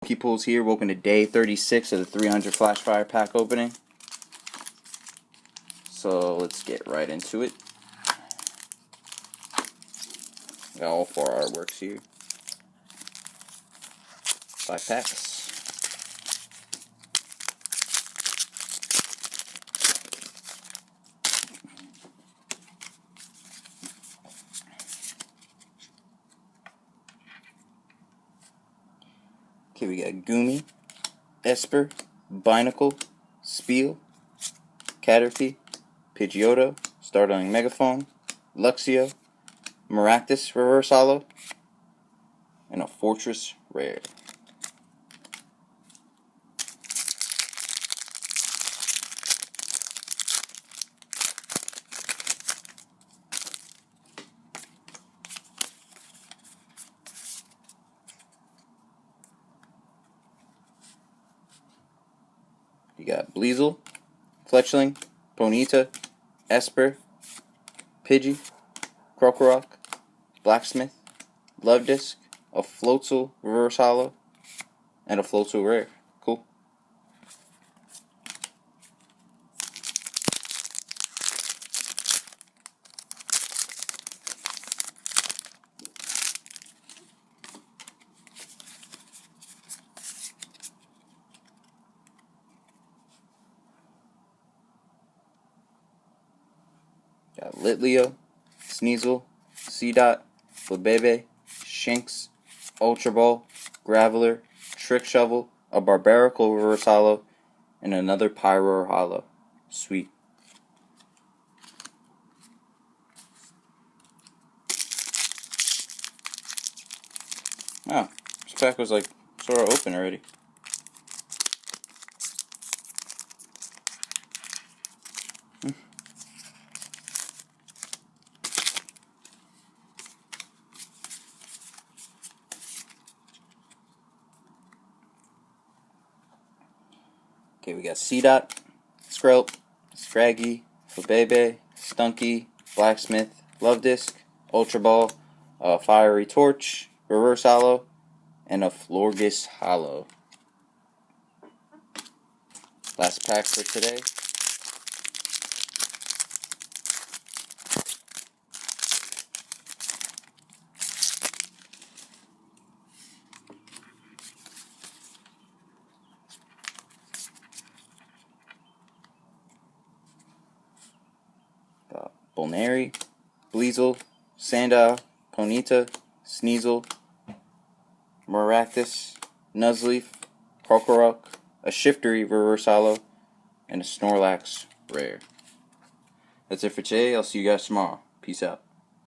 People's here. Welcome to day 36 of the 300 FlashFire pack opening. So let's get right into it. Got all 4 artworks here. 5 packs. Okay, we got Gumi, Esper, Binacle, Spiel, Caterpie, Pidgeotto, Startling Megaphone, Luxio, Maractus Reverse Holo, and a Fortress Rare. You got Bleasel, Fletchling, Ponyta, Esper, Pidgey, Krokorok, Blacksmith, Lovedisk, a Floatzel Reverse Holo, and a Floatzel Rare. Cool. Got Litleo, Sneasel, Seedot, Flabebe, Shinx, Ultra Ball, Graveler, Trick Shovel, a Barbaracle Reverse Holo, and another Pyro Holo. Sweet. Oh, this pack was like sort of open already. Okay, we got Seedot, Skrelp, Scraggy, Flabebe, Stunky, Blacksmith, Lovedisk, Ultra Ball, a Fiery Torch, Reverse Holo, and a Florges Holo. Last pack for today. Bolnary, Bleasel, Sandile, Ponyta, Sneasel, Maractus, Nuzleaf, Krokorok, a Shiftery Reverse Holo, and a Snorlax Rare. That's it for today. I'll see you guys tomorrow. Peace out.